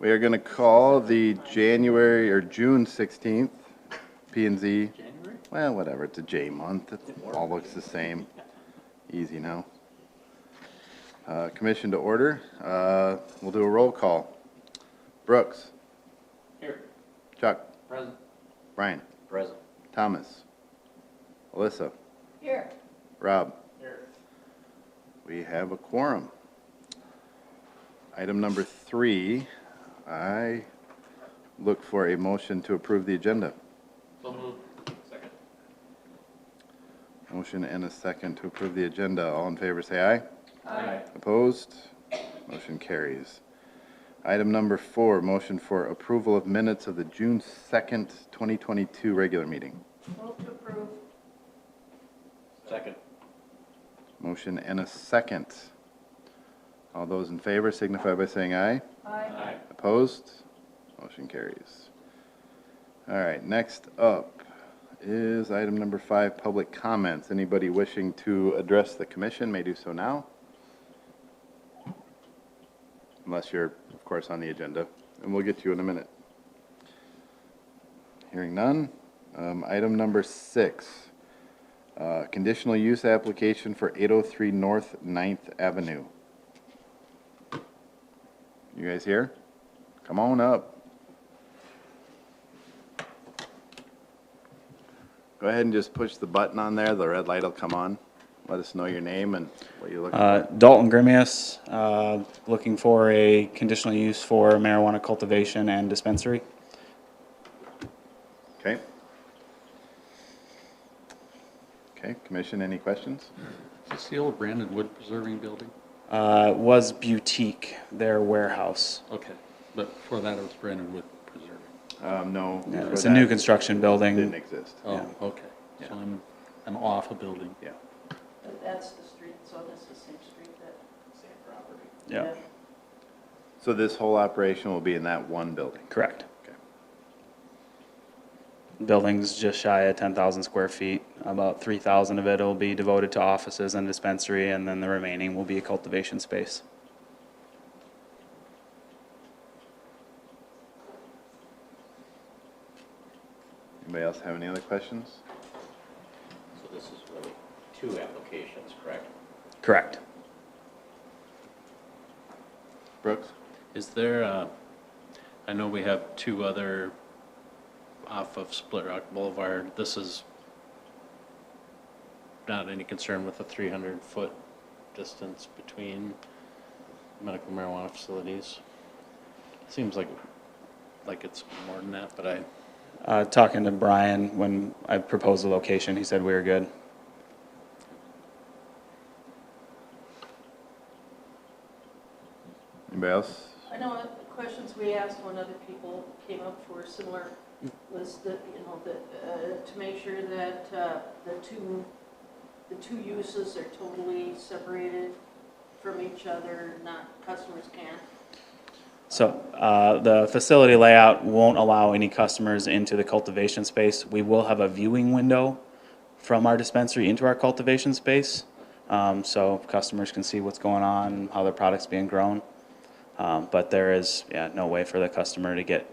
We are going to call the January or June 16th P&Z. January? Well, whatever. It's a J month. It all looks the same. Easy now. Commission to order. We'll do a roll call. Brooks. Here. Chuck. Present. Brian. Present. Thomas. Alyssa. Here. Rob. Here. We have a quorum. Item number 3, I look for a motion to approve the agenda. So moved. Second. Motion and a second to approve the agenda. All in favor say aye. Aye. Opposed? Motion carries. Item number 4, motion for approval of minutes of the June 2nd, 2022 regular meeting. Move to approve. Second. Motion and a second. All those in favor signify by saying aye. Aye. Opposed? Motion carries. All right, next up is item number 5, public comments. Anybody wishing to address the commission may do so now. Unless you're, of course, on the agenda, and we'll get to you in a minute. Hearing none. Item number 6, conditional use application for 803 North 9th Avenue. You guys here? Come on up. Go ahead and just push the button on there. The red light will come on. Let us know your name and what you're looking for. Dalton Grimius, looking for a conditional use for marijuana cultivation and dispensary. Okay. Okay, commission, any questions? Is this the old Brandon Wood Preserving Building? Was Boutique, their warehouse. Okay, but before that it was Brandon Wood Preserving. No. Yeah, before it's a that, new construction building. Didn't exist. Oh, Yeah. okay. Yeah. So I'm off a building. Yeah. That's the street, so that's the same street that. Same property. Yeah, So this whole operation will be in that one building? correct. Okay. Building's just shy of 10,000 square feet. About 3,000 of it will be devoted to offices and dispensary, and then the remaining will be a cultivation space. Anybody else have any other questions? So this is really 2 applications, correct? Correct. Brooks? Is there, I know we have 2 other off of Split Rock Boulevard. This is not any concern with the 300-foot distance between medical marijuana facilities? Seems like it's more than that, but Talking to Brian, when I proposed the location, he said we were good. Anybody else? I know the questions we asked when other people came up for similar was that, to make sure that the two uses are totally separated from each other, not customers can't. So the facility layout won't allow any customers into the cultivation space. We will have a viewing window from our dispensary into our cultivation space, so customers can see what's going on, how their product's being grown. But there is no way for the customer to get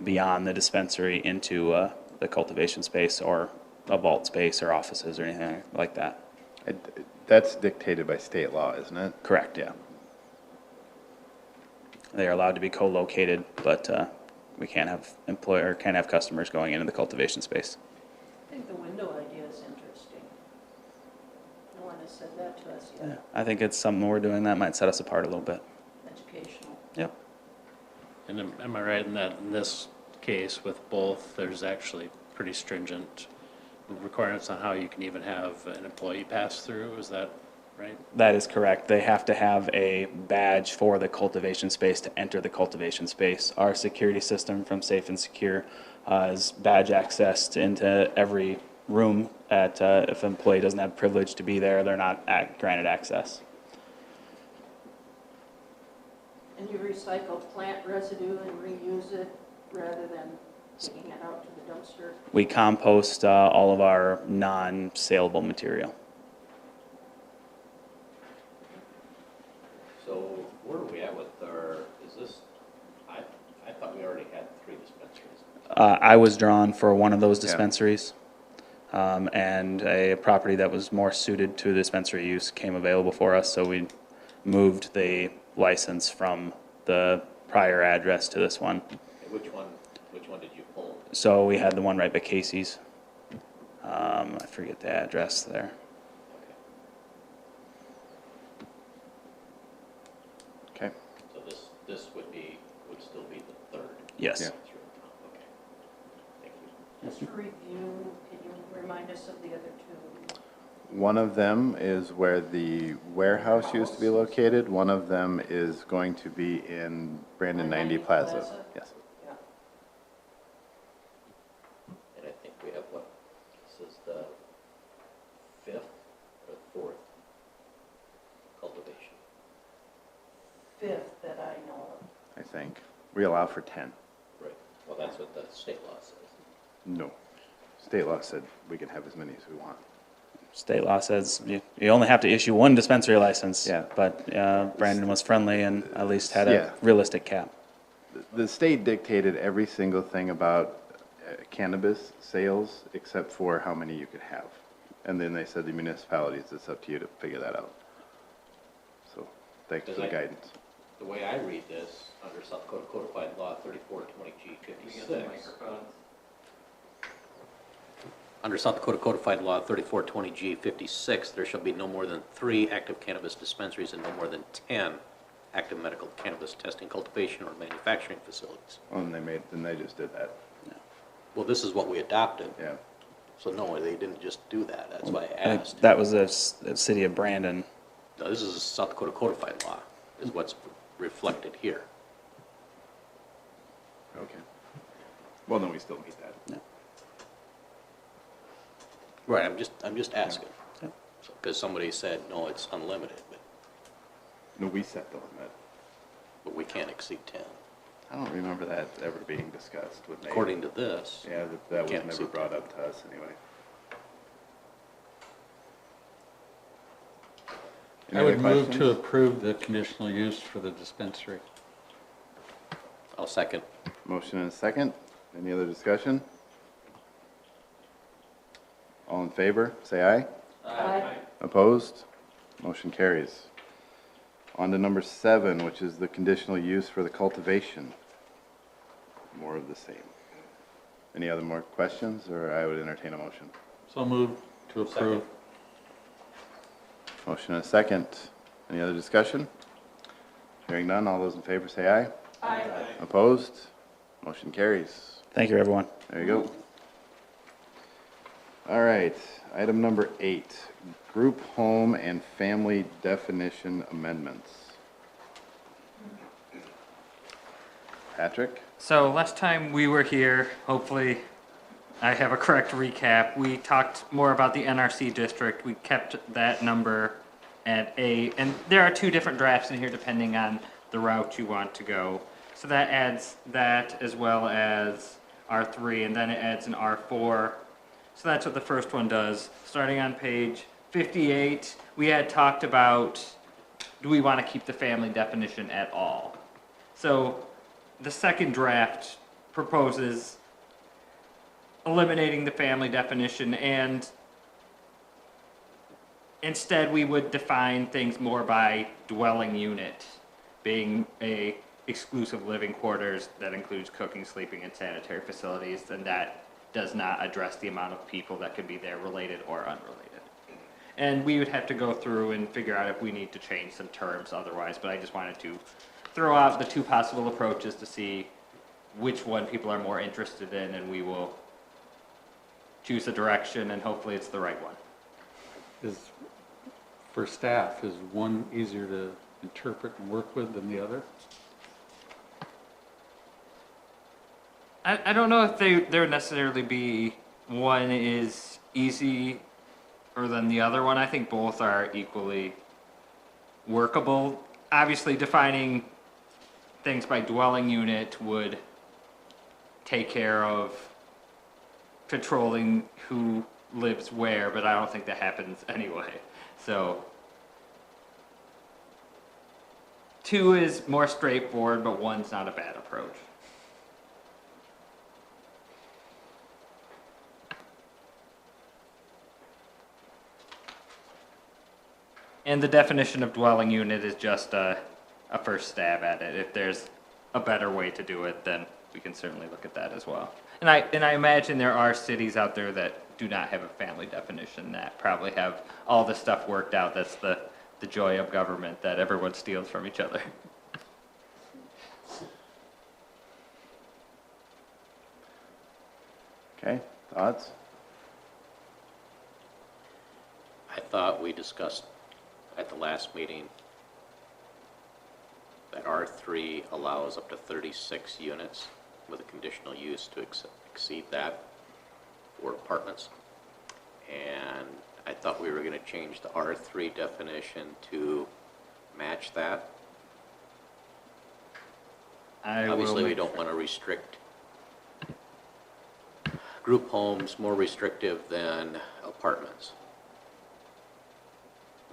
beyond the dispensary into the cultivation space or a vault space or offices or anything like that. That's dictated by state law, isn't it? Correct, yeah. They are allowed to be co-located, but we can't have customers going into the cultivation space. I think the window idea is interesting. No one has said that to us Yeah, yet. I think it's something we're doing that might set us apart a little bit. Educational. Yep. And am I right in that in this case with both, there's actually pretty stringent requirements on how you can even have an employee pass through? Is that right? That is correct. They have to have a badge for the cultivation space to enter the cultivation space. Our security system from Safe and Secure is badge accessed into every room. If an employee doesn't have privilege to be there, they're not granted access. And you recycle plant residue and reuse it rather than taking it out to the dumpster. We compost all of our non-saleable material. So where are we at with our, is this, I was drawn for one of those Yeah. dispensaries. And a property that was more suited to dispensary use came available for us, so we moved the license from the prior address to this one. Which one did you pull? So we had the one right by Casey's. I forget the address there. Okay. So this would still be the third? Yes. Yeah. Okay. Thank you. Just for review, can you remind us of the other two? One of them is where the warehouse used to be located. One of them is going to be in Brandon 90 Plaza. Yes. Yeah. And I think we have what, this is the fifth or fourth cultivation? Fifth that I know of. I think. We allow for 10. Right. Well, that's what the state law says. No. State law said we can have as many as we want. State law says you only have to issue one dispensary license. Yeah. But Brandon was friendly and at least had Yeah. a realistic cap. The state dictated every single thing about cannabis sales except for how many you could have. And then they said the municipalities, it's up to you to figure that out. So, thanks for the guidance. The way I read this, under South Dakota Codified Law 3420G56. Under South Dakota Codified Law 3420G56, there shall be no more than 3 active cannabis dispensaries and no more than 10 active medical cannabis testing, cultivation, or manufacturing facilities. Oh, and then they just did that. Well, this is what we adopted, Yeah. so no, they didn't just do that. That's why I And asked. that was the city of Brandon. No, this is South Dakota Codified Law, is what's reflected here. Okay. Well, then we still meet that. Right, I'm just asking. Yeah. Because somebody said, no, it's unlimited, No, we set the limit. but we can't exceed 10. I don't remember that ever being discussed with Nate. According to this. Yeah, that was Can't never exceed brought up to us anyway. Any I would other move to questions? approve the conditional use for the dispensary. I'll second. Motion and a second. Any other discussion? All in favor, say aye. Aye. Opposed? Motion carries. On to number 7, which is the conditional use for the cultivation. More of the same. Any other more questions, or I would entertain a motion? So move to approve. Motion and a second. Any other discussion? Hearing none, all those in favor say aye. Aye. Opposed? Motion carries. Thank you, everyone. There you go. All right, item number 8, group home and family definition amendments. Patrick? So last time we were here, hopefully I have a correct recap. We talked more about the NRC district. We kept that number at 8, and there are 2 different drafts in here depending on the route you want to go. So that adds that as well as R3, and then it adds an R4. So that's what the first one does. Starting on page 58, we had talked about, do we want to keep the family definition at all? So the second draft proposes eliminating the family definition, and instead we would define things more by dwelling unit, being a exclusive living quarters that includes cooking, sleeping, and sanitary facilities, and that does not address the amount of people that could be there, related or unrelated. And we would have to go through and figure out if we need to change some terms otherwise, but I just wanted to throw out the 2 possible approaches to see which one people are more interested in, and we will choose a direction, and hopefully it's the right one. Is, for staff, is one easier to interpret and work with than the other? I don't know if there would necessarily be one is easy or than the other one. I think both are equally workable. Obviously, defining things by dwelling unit would take care of controlling who lives where, but I don't think that happens anyway. So 2 is more straightforward, but 1's not a bad approach. And the definition of dwelling unit is just a first stab at it. If there's a better way to do it, then we can certainly look at that as well. And I imagine there are cities out there that do not have a family definition that probably have all this stuff worked out. That's the joy of government, that everyone steals from each other. Okay, thoughts? I thought we discussed at the last meeting that R3 allows up to 36 units with a conditional use to exceed that for apartments. And I thought we were going to change the R3 definition to match that. Obviously, we don't want to restrict group homes more restrictive than apartments.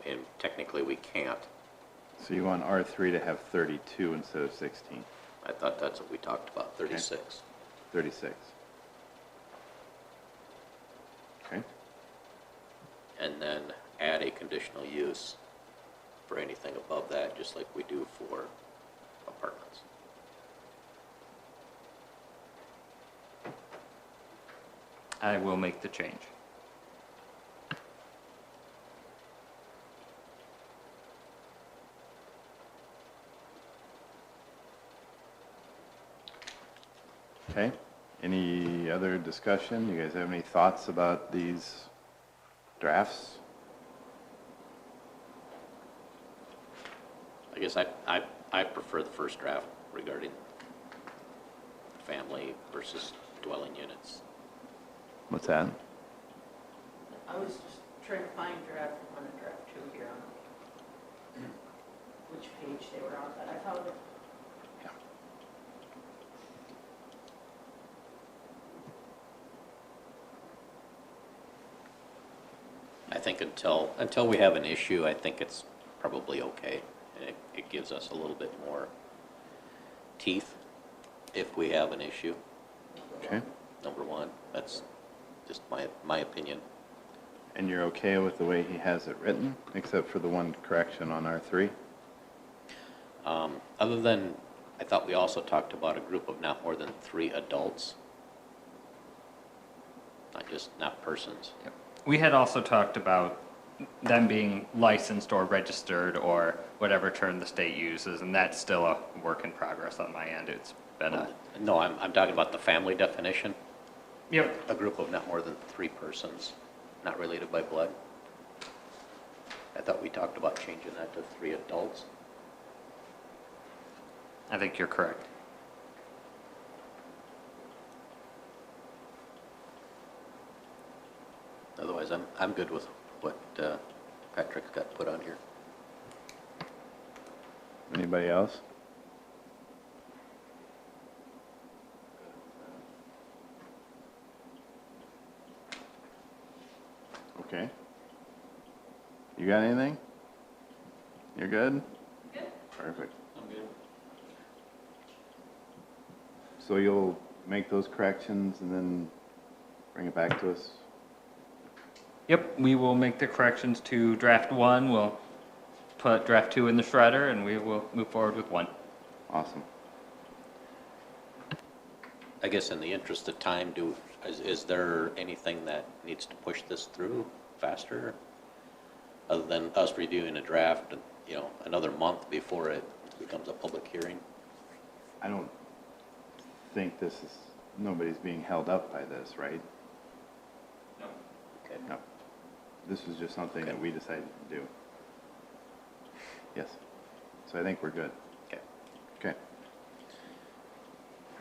And technically, we can't. So you want R3 to have 32 instead of 16? I thought that's what we talked about, 36. 36. Okay. And then add a conditional use for anything above that, just like we do for apartments. I will make the change. Okay. Any other discussion? You guys have any thoughts about these drafts? I guess I prefer the first draft regarding family versus dwelling units. What's that? I was just trying to find draft 1 and draft 2 here on which page they were on, but I found it. I think until we have an issue, I think it's probably okay. And it gives us a little bit more teeth if we have an issue. Okay. Number one, that's just my opinion. And you're okay with the way he has it written, except for the one correction on R3? Other than, I thought we also talked about a group of not more than 3 adults, not persons. Yep. We had also talked about them being licensed or registered or whatever term the state uses, and that's still a work in progress on my end. It's been a... No, I'm talking about the family definition. Yep. A group of not more than 3 persons, not related by blood. I thought we talked about changing that to 3 adults. I think you're correct. Otherwise, I'm good with what Patrick's got put on here. Anybody else? Okay. You got anything? You're good? Good. Perfect. I'm good. So you'll make those corrections and then bring it back to us? Yep, we will make the corrections to draft 1. We'll put draft 2 in the shredder, and we will move forward with 1. Awesome. I guess in the interest of time, is there anything that needs to push this through faster? Other than us reviewing a draft, another month before it becomes a public hearing? I don't think nobody's being held up by this, right? No. Okay. No. This is just something that we decided to do. Yes. So I think we're good. Okay. Okay.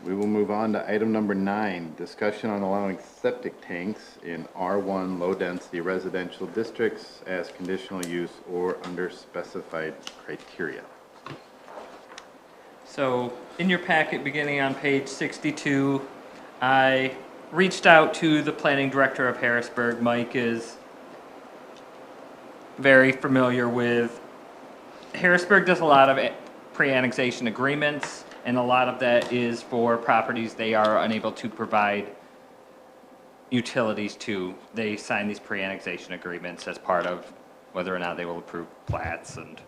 We will move on to item number 9, discussion on allowing septic tanks in R1 low-density residential districts as conditional use or under specified criteria. So in your packet, beginning on page 62, I reached out to the planning director of Harrisburg. Mike is very familiar with Harrisburg. Does a lot of pre-annexation agreements, and a lot of that is for properties they are unable to provide utilities to. They sign these pre-annexation agreements as part of whether or not they will approve plats and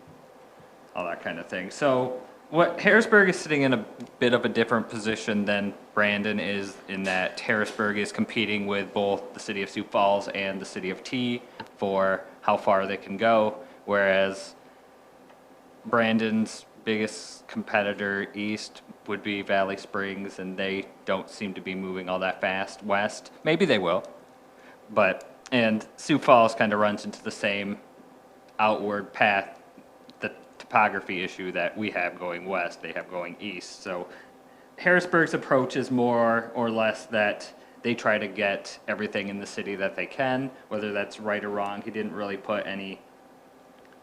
all that kind of thing. So what Harrisburg is sitting in a bit of a different position than Brandon is, in that Harrisburg is competing with both the city of Sioux Falls and the city of T for how far they can go, whereas Brandon's biggest competitor east would be Valley Springs, and they don't seem to be moving all that fast west. Maybe they will, and Sioux Falls kind of runs into the same outward path, the topography issue that we have going west, they have going east. So Harrisburg's approach is more or less that they try to get everything in the city that they can, whether that's right or wrong. He didn't really put any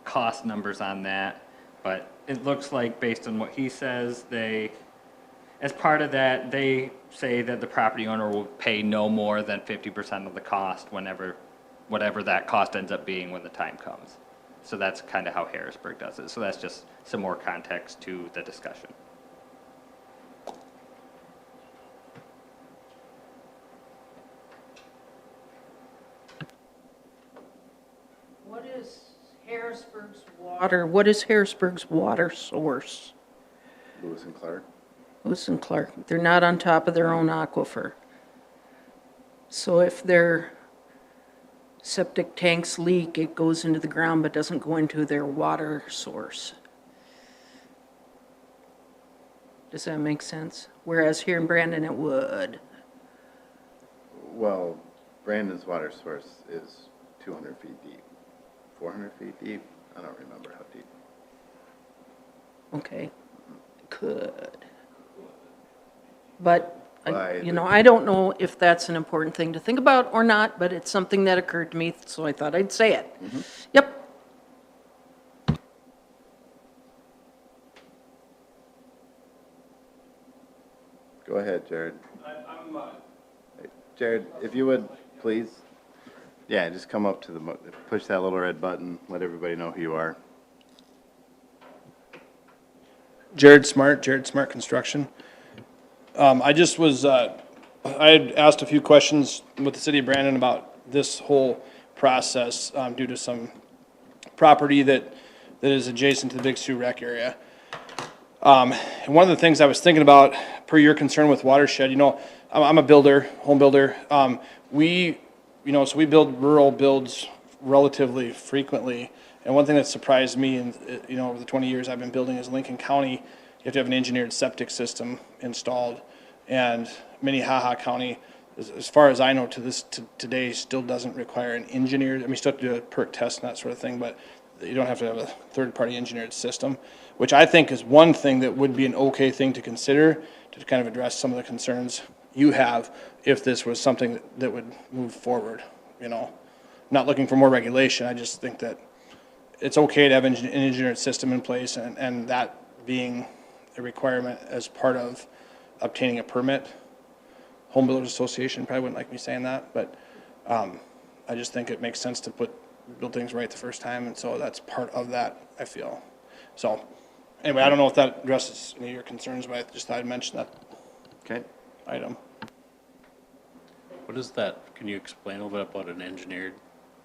cost numbers on that, but it looks like, based on what he says, as part of that, they say that the property owner will pay no more than 50% of the cost whatever that cost ends up being when the time comes. So that's kind of how Harrisburg does it. So that's just some more context to the discussion. What is Harrisburg's water source? Lewis and Clark. Lewis and Clark. They're not on top of their own aquifer. So if their septic tanks leak, it goes into the ground but doesn't go into their water source. Does that make sense? Whereas here in Brandon, it would. Well, Brandon's water source is 200 feet deep. 400 feet deep? I don't remember how deep. Okay, could. But, By I don't know if that's an important thing to think about or not, but it's something that occurred to me, so I thought I'd say it. Yep. Go ahead, Jared. Hey, Jared, if you would, please. Yeah, just come up to push that little red button, let everybody know who you are. Jared Smart Construction. I just was, I had asked a few questions with the city of Brandon about this whole process due to some property that is adjacent to the Big Sioux Rec area. And one of the things I was thinking about, per your concern with watershed, I'm a builder, home builder. So we build rural builds relatively frequently. And one thing that surprised me, over the 20 years I've been building, is Lincoln County, you have to have an engineered septic system installed. And Minnehaha County, as far as I know, today still doesn't require an engineered, you still have to do a perk test and that sort of thing, but you don't have to have a third-party engineered system, which I think is one thing that would be an okay thing to consider to kind of address some of the concerns you have if this was something that would move forward, Not looking for more regulation, I just think that it's okay to have an engineered system in place, and that being a requirement as part of obtaining a permit. Home Builders Association probably wouldn't like me saying that, but I just think it makes sense to build things right the first time, and so that's part of that, I feel. So anyway, I don't know if that addresses any of your concerns, but I just thought I'd mention that item. What is that? Can you explain a little bit about an engineered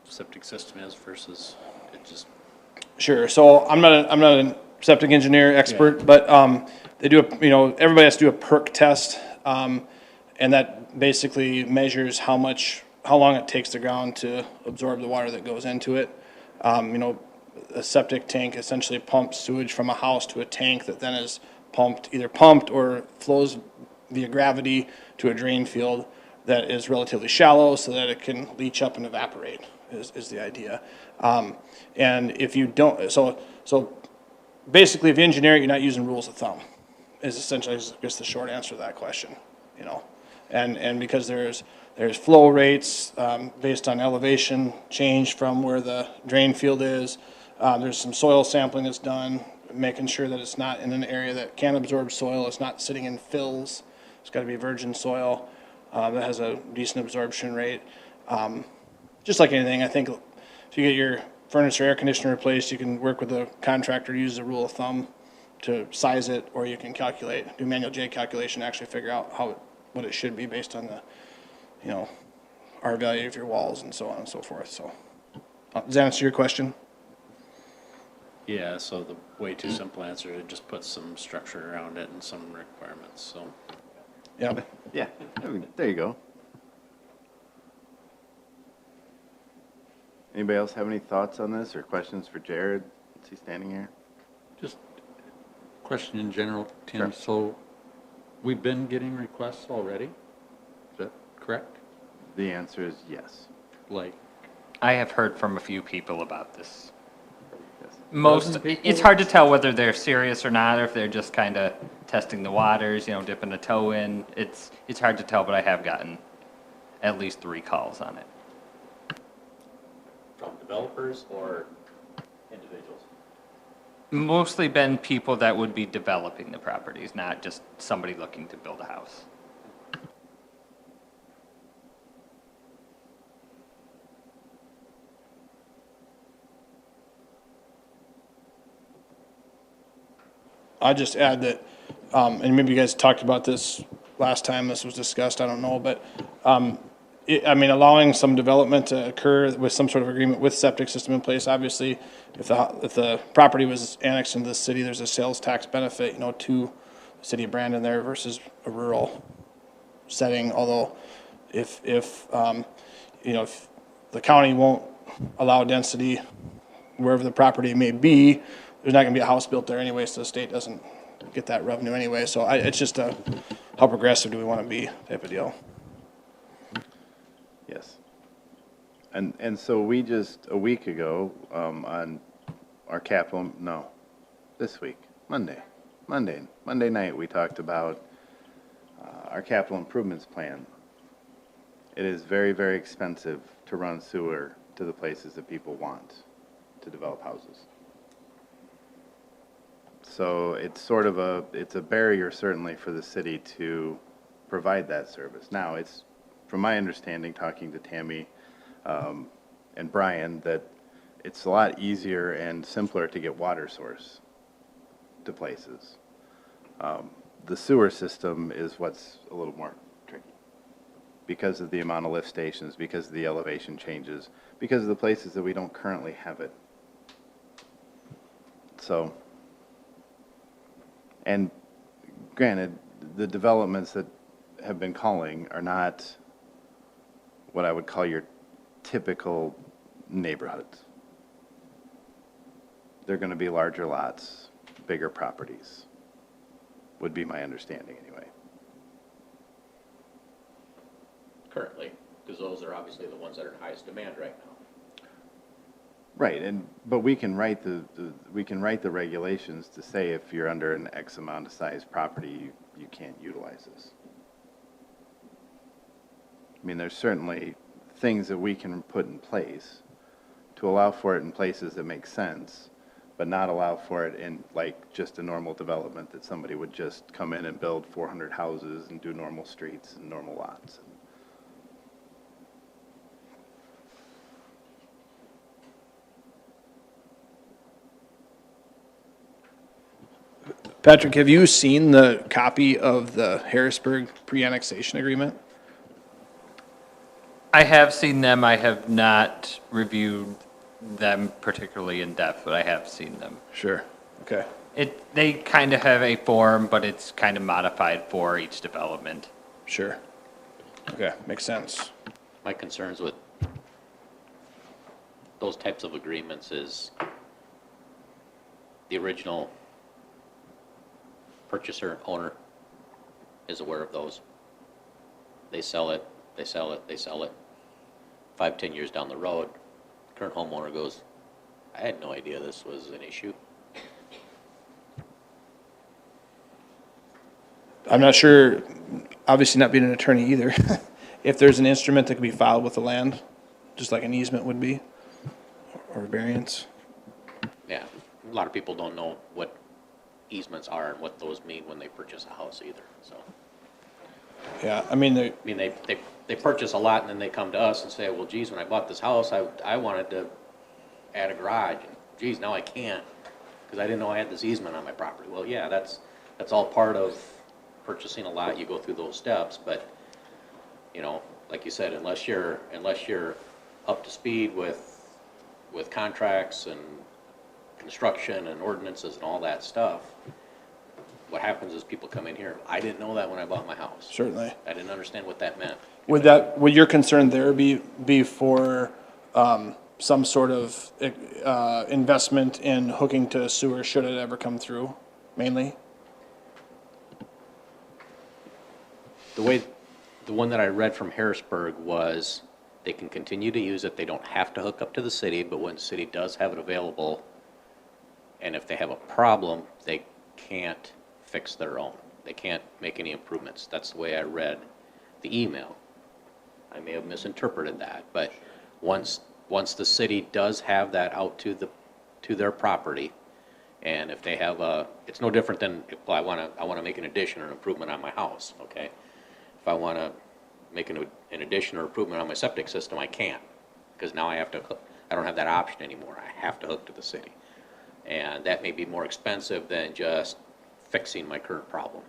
septic system is versus it just? Sure. So I'm not a septic engineer expert, but they do everybody has to do a perk test, and that basically measures how long it takes the ground to absorb the water that goes into it. A septic tank essentially pumps sewage from a house to a tank that then is either pumped or flows via gravity to a drain field that is relatively shallow so that it can leach up and evaporate is the idea. And if you don't, so basically if you engineer it, you're not using rules of thumb is essentially just the short answer to that question, and because there's flow rates based on elevation change from where the drain field is. There's some soil sampling that's done, making sure that it's not in an area that can absorb soil. It's not sitting in fills. It's got to be virgin soil that has a decent absorption rate. Just like anything, I think if you get your furnace or air conditioner replaced, you can work with a contractor, use a rule of thumb to size it, or you can do manual J calculation, actually figure out what it should be based on the, R value of your walls and so on and so forth. So, does that answer your question? Yeah, so the way too simple answer, it just puts some structure around it and some requirements, so. Yeah. Yeah, I mean, there you go. Anybody else have any thoughts on this or questions for Jared? Is he standing here? Just question in general, Tim. Sure. So we've been getting requests already? Is that correct? The answer is yes. Like, I have heard from a few people about this. Yes. Most, people? it's hard to tell whether they're serious or not, or if they're just kind of testing the waters, you know, dipping a toe in. It's hard to tell, but I have gotten at least 3 calls on it. From developers or individuals? Mostly been people that would be developing the properties, not just somebody looking to build a house. I'll just add that, and maybe you guys talked about this last time this was discussed, I don't know, but, I mean, allowing some development to occur with some sort of agreement with septic system in place, obviously, if the property was annexed into the city, there's a sales tax benefit, you know, to the city of Brandon there versus a rural setting, although if you know, if the county won't allow density wherever the property may be, there's not gonna be a house built there anyway, so the state doesn't get that revenue anyway, so it's just a, how progressive do we wanna be type of deal. Yes. And so we just, a week ago, on our capital, no, this week, Monday night, we talked about our capital improvements plan. It is very, very expensive to run sewer to the places that people want to develop houses. So it's sort of it's a barrier certainly for the city to provide that service. Now, it's, from my understanding, talking to Tammy and Brian, that it's a lot easier and simpler to get water source to places. The sewer system is what's a little more tricky because of the amount of lift stations, because of the elevation changes, because of the places that we don't currently have it. So, and granted, the developments that have been calling are not what I would call your typical neighborhoods. They're going to be larger lots, bigger properties, would be my understanding anyway. Currently, because those are obviously the ones that are in highest demand right now. Right, but we can write the regulations to say if you're under an X amount of size property, you can't utilize this. I mean, there's certainly things that we can put in place to allow for it in places that make sense, but not allow for it in like just a normal development that somebody would just come in and build 400 houses and do normal streets and normal lots. Patrick, have you seen the copy of the Harrisburg pre-annexation agreement? I have seen them. I have not reviewed them particularly in depth, but I have seen them. Sure. Okay. They kind of have a form, but it's kind of modified for each development. Sure. Okay, makes sense. My concerns with those types of agreements is the original purchaser, owner is aware of those. They sell it, they sell it, they sell it. 5-10 years down the road, current homeowner goes, I had no idea this was an issue. I'm not sure, obviously not being an attorney either, if there's an instrument that can be filed with the land, just like an easement would be, or a variance. Yeah, a lot of people don't know what easements are and what those mean when they purchase a house either, so. Yeah, I mean, They purchase a lot and then they come to us and say, well, geez, when I bought this house, I wanted to add a garage. And geez, now I can't because I didn't know I had this easement on my property. Well, yeah, that's all part of purchasing a lot. You go through those steps, but you know, like you said, unless you're up to speed with contracts and construction and ordinances and all that stuff, what happens is people come in here, I didn't know that when I bought my house. Certainly. I didn't understand what that meant. Would your concern there be for, some sort of, investment in hooking to sewer should it ever come through, mainly? The one that I read from Harrisburg was they can continue to use it, they don't have to hook up to the city, but when the city does have it available, and if they have a problem, they can't fix their own. They can't make any improvements. That's the way I read the email. I may have misinterpreted that, but once the city does have that out to their property, and if they have it's no different than if I want to make an addition or an improvement on my house, okay? If I want to make an addition or improvement on my septic system, I can't, because now I don't have that option anymore. I have to hook to the city. And that may be more expensive than just fixing my current problem.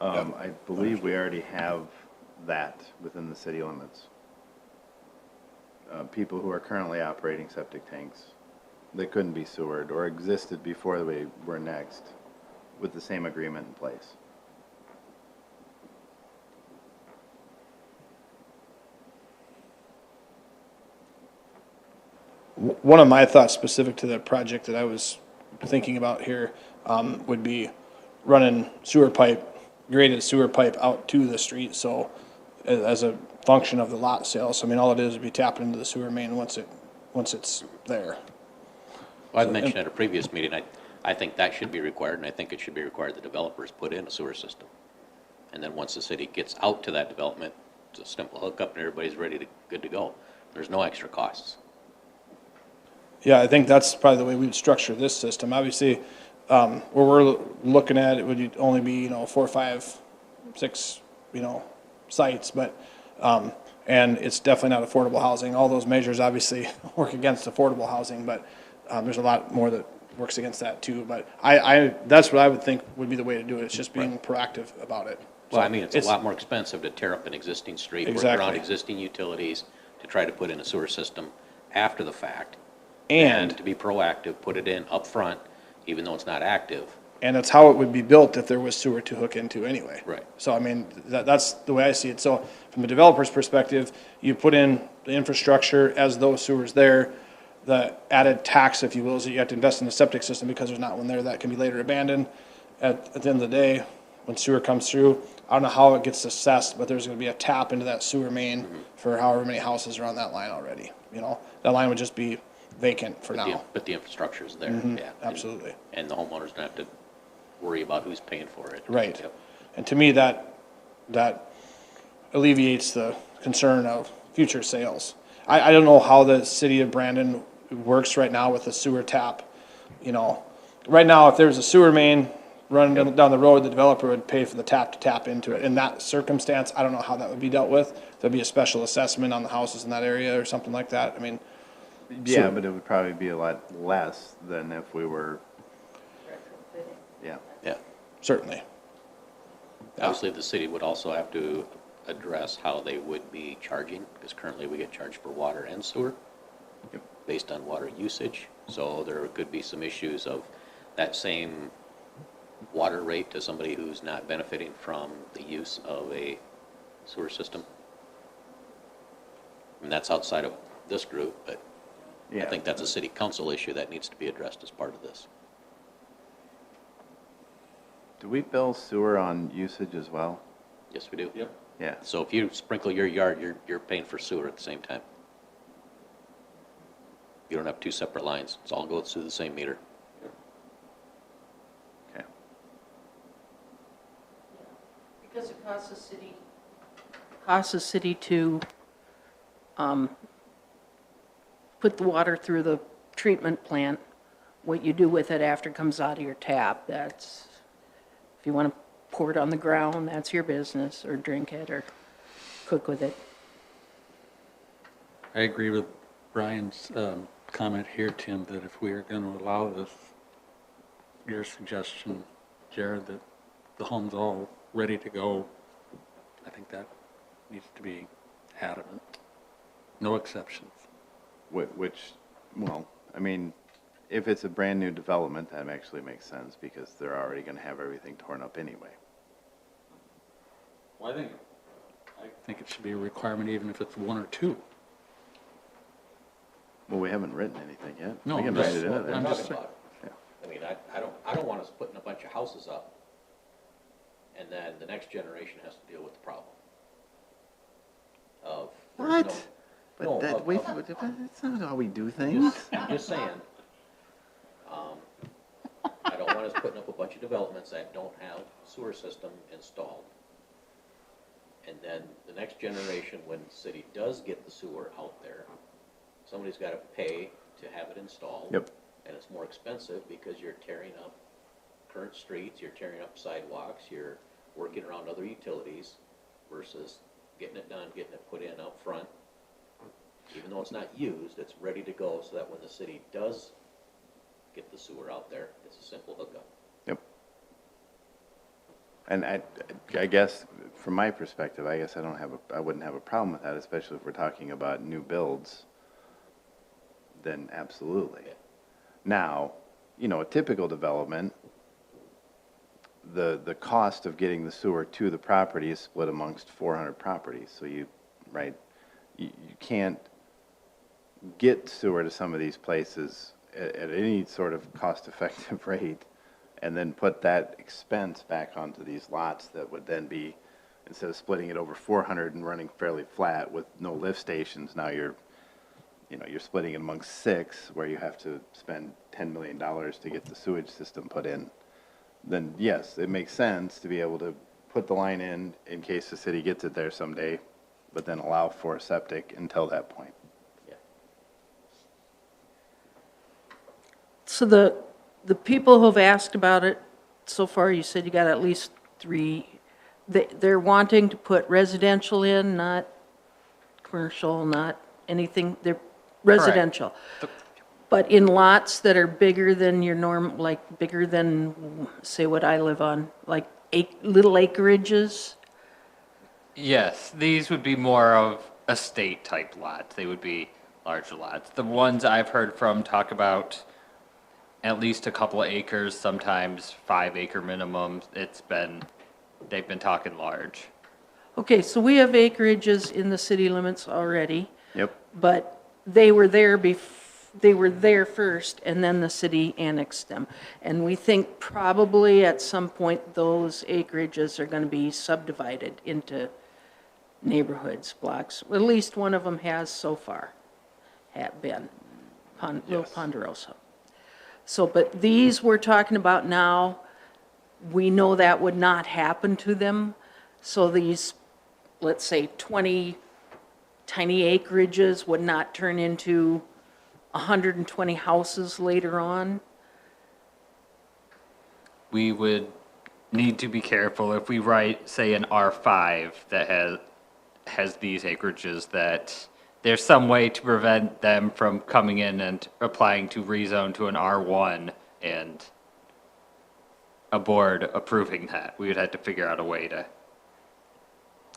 I believe we already have that within the city limits. People who are currently operating septic tanks that couldn't be sewered or existed before we were next with the same agreement in place. One of my thoughts specific to the project that I was thinking about here, would be running graded sewer pipe out to the street, so as a function of the lot sale. So I mean, all it is would be tapping into the sewer main once it's there. Well, I mentioned at a previous meeting, I think that should be required, and I think it should be required the developers put in a sewer system. And then once the city gets out to that development, it's a simple hookup and everybody's good to go. There's no extra costs. Yeah, I think that's probably the way we'd structure this system. Obviously, where we're looking at, it would only be, 4, 5, 6, sites, but, and it's definitely not affordable housing. All those measures obviously work against affordable housing, but, there's a lot more that works against that too. But that's what I would think would be the way to do it. It's just being proactive about it. Well, I mean, it's a lot more expensive to tear up an existing street, work Exactly. around existing utilities to try to put in a sewer system after the fact. And to be proactive, put it in up front, even though it's not active. And that's how it would be built if there was sewer to hook into anyway. Right. So, I mean, that's the way I see it. So, from a developer's perspective, you put in the infrastructure as those sewers there. The added tax, if you will, is that you have to invest in the septic system because there's not one there that can be later abandoned. At the end of the day, when sewer comes through, I don't know how it gets assessed, but there's gonna be a tap into that sewer main for however many houses are on that line already, That line would just be vacant for now. But the infrastructure's there, yeah. Absolutely. And the homeowners don't have to worry about who's paying for it. Right. Yep. And to me, that alleviates the concern of future sales. I don't know how the city of Brandon works right now with the sewer tap. Right now, if there's a sewer main running down the road, the developer would pay for the tap to tap into it. In that circumstance, I don't know how that would be dealt with. There'd be a special assessment on the houses in that area or something like that. I mean, Yeah, but it would probably be a lot less than if we were, yeah. Yeah. certainly. Obviously, the city would also have to address how they would be charging, because currently we get charged for water and sewer based on water usage. So there could be some issues of that same water rate to somebody who's not benefiting from the use of a sewer system. And that's outside of this group, but I Yeah. think that's a city council issue that needs to be addressed as part of this. Do we bill sewer on usage as well? Yes, we do. Yep. Yeah. So if you sprinkle your yard, you're paying for sewer at the same time. You don't have two separate lines. It's all goes through the same meter. Okay. Because it costs the city to, put the water through the treatment plant. What you do with it after it comes out of your tap, that's, if you want to pour it on the ground, that's your business, or drink it, or cook with it. I agree with Brian's comment here, Tim, that if we are going to allow this, your suggestion, Jared, that the home's all ready to go, I think that needs to be adamant. No exceptions. Which, well, I mean, if it's a brand-new development, that actually makes sense, because they're already gonna have everything torn up anyway. Well, I think it should be a requirement even if it's one or two. Well, we haven't written anything yet. No, We can I'm write just- it in What there. I'm just talking saying. about. I mean, I don't want us putting a bunch of houses up, and then the next generation has to deal with the problem of. there's What? no- But no, that, of- wait, of- that's not how we do things. I'm just saying, I don't want us putting up a bunch of developments that don't have sewer system installed. And then the next generation, when the city does get the sewer out there, somebody's gotta pay to have it installed. Yep. And it's more expensive because you're tearing up current streets, you're tearing up sidewalks, you're working around other utilities versus getting it done, getting it put in up front. Even though it's not used, it's ready to go so that when the city does get the sewer out there, it's a simple hookup. Yep. And I guess, from my perspective, I guess I wouldn't have a problem with that, especially if we're talking about new builds, then absolutely. Yeah. Now, a typical development, the cost of getting the sewer to the property is split amongst 400 properties, so you can't get sewer to some of these places at any sort of cost-effective rate, and then put that expense back onto these lots that would then be, instead of splitting it over 400 and running fairly flat with no lift stations, now you're splitting it amongst 6, where you have to spend $10 million to get the sewage system put in. Then yes, it makes sense to be able to put the line in case the city gets it there someday, but then allow for a septic until that point. Yeah. So the people who've asked about it so far, you said you got at least 3, they're wanting to put residential in, not commercial, not anything, they're residential. But in lots that are bigger than your norm, like bigger than, say, what I live on, like little acreages? Yes, these would be more of estate type lots. They would be larger lots. The ones I've heard from talk about at least a couple of acres, sometimes 5-acre minimums. They've been talking large. Okay, so we have acreages in the city limits already, Yep. but they were there first, and then the city annexed them. And we think probably at some point, those acreages are gonna be subdivided into neighborhoods, blocks. At least one of them has so far, have been, Little Ponderosa. So, but these we're talking about now, we know that would not happen to them. So these, let's say, 20 tiny acreages would not turn into 120 houses later on. We would need to be careful if we write, say, an R5 that has these acreages, that there's some way to prevent them from coming in and applying to rezone to an R1 and a board approving that. We would have to figure out a way to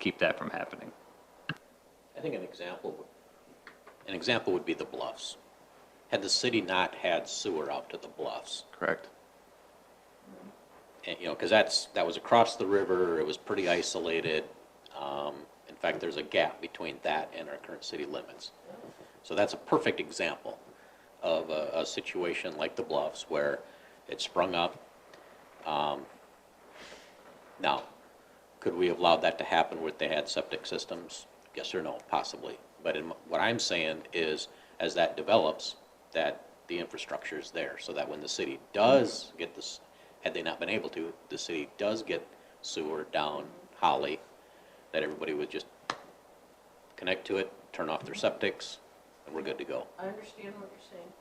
keep that from happening. I think an example would be the Bluffs. Had the city not had sewer out to the Bluffs, Correct. and, because that was across the river, it was pretty isolated. In fact, there's a gap between that and our current city limits. So that's a perfect example of a situation like the Bluffs where it sprung up. Now, could we have allowed that to happen where they had septic systems? Yes or no? Possibly. But what I'm saying is, as that develops, that the infrastructure is there, so that when the city does get this, had they not been able to, the city does get sewer down Holly, that everybody would just connect to it, turn off their septics, and we're good to go. I understand what you're saying.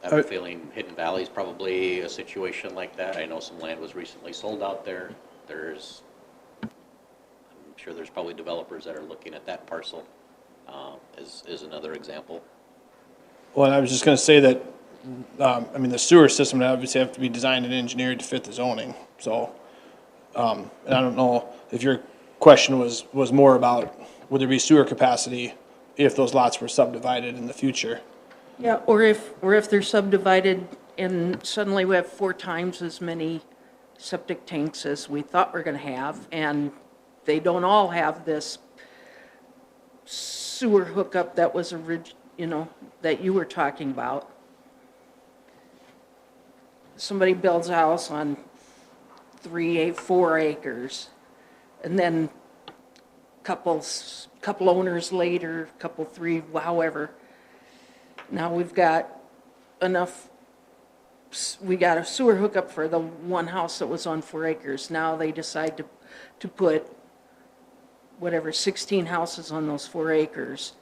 I have a feeling Hidden Valley is probably a situation like that. I know some land was recently sold out there. I'm sure there's probably developers that are looking at that parcel, is another example. Well, and I was just gonna say that, the sewer system would obviously have to be designed and engineered to fit the zoning, so, and I don't know if your question was more about, would there be sewer capacity if those lots were subdivided in the future. Yeah, or if they're subdivided and suddenly we have 4 times as many septic tanks as we thought we're gonna have, and they don't all have this sewer hookup that was that you were talking about. Somebody builds a house on 4 acres, and then couple owners later, couple 3, however, now we've got we got a sewer hookup for the one house that was on 4 acres. Now they decide to put whatever, 16 houses on those 4 acres.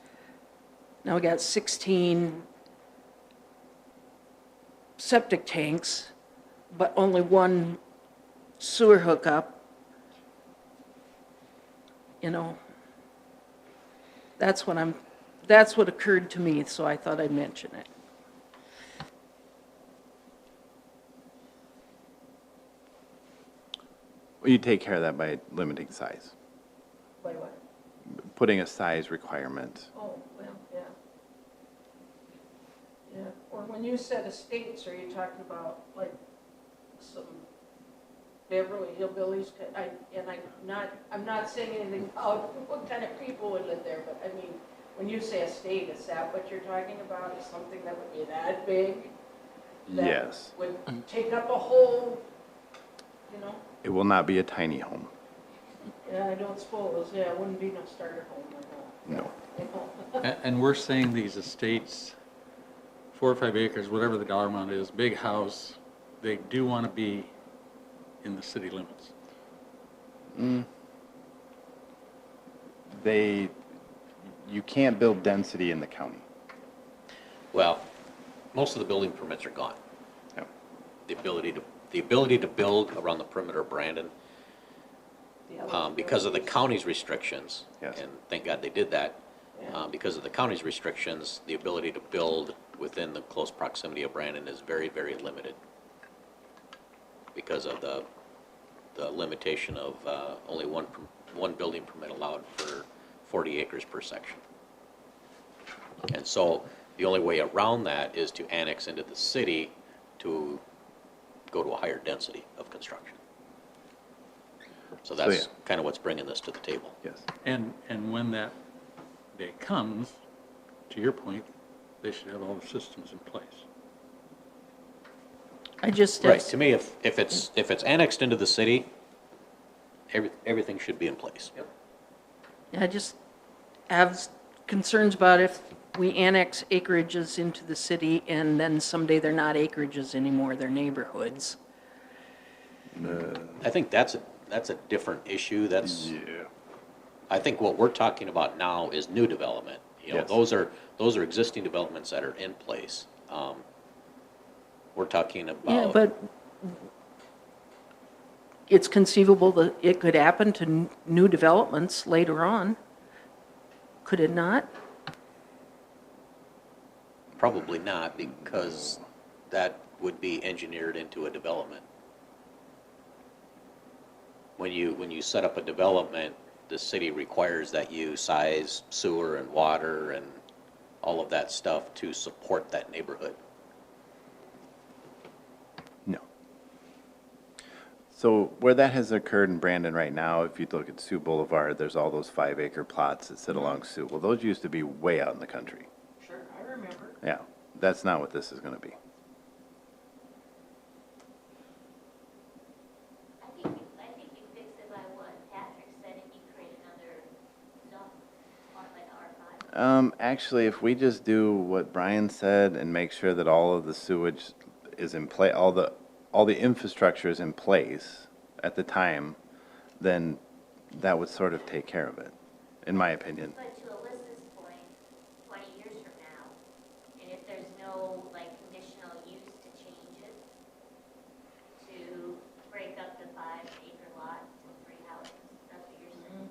Now we got 16 septic tanks, but only 1 sewer hookup. That's what occurred to me, so I thought I'd mention it. Well, you take care of that by limiting size, By what? putting a size requirement. Oh, well, yeah. Yeah, or when you said estates, are you talking about like some Beverly Hillbillies? I'm not saying anything about what kind of people would live there, but I mean, when you say estate, is that what you're talking about? Is something that would be that big? That Yes. would take up a whole, It will not be a tiny home. Yeah, I don't suppose, yeah, it wouldn't be no starter home like that. No. And we're saying these estates, 4 or 5 acres, whatever the dollar amount is, big house, they do want to be in the city limits. You can't build density in the county. Well, most of the building permits are gone. Yep. The ability to build around the perimeter of Brandon, because of the county's restrictions, Yes. and thank God they did that, Yeah. because of the county's restrictions, the ability to build within the close proximity of Brandon is very, very limited because of the limitation of only one building permit allowed for 40 acres per section. And so the only way around that is to annex into the city to go to a higher density of construction. So that's yeah. kind of what's bringing this to the table. Yes. And when that day comes, to your point, they should have all the systems in place. I just, Right, to me, if it's annexed into the city, everything should be in place. I just have concerns about if we annex acreages into the city and then someday they're not acreages anymore, they're neighborhoods. I think that's a different issue. Yeah. I think what we're talking about now is new development. Yes. Those are existing developments that are in place. We're talking about. Yeah, but it's conceivable that it could happen to new developments later on. Could it not? Probably not, because that would be engineered into a development. When you set up a development, the city requires that you size sewer and water and all of that stuff to support that neighborhood. No. So where that has occurred in Brandon right now, if you look at Sioux Boulevard, there's all those 5-acre plots that sit along Sioux. Well, those used to be way out in the country. Sure, I remember. Yeah, that's not what this is going to be. I think you fixed it by what Patrick said, and you create another zone, like R5. Actually, if we just do what Brian said and make sure that all of the sewage is in place, all the infrastructure is in place at the time, then that would sort of take care of it, in my opinion. But to Alyssa's point, 20 years from now, and if there's no, like, conditional use to change it, to break up the 5-acre lot to 3 houses, that's what you're saying?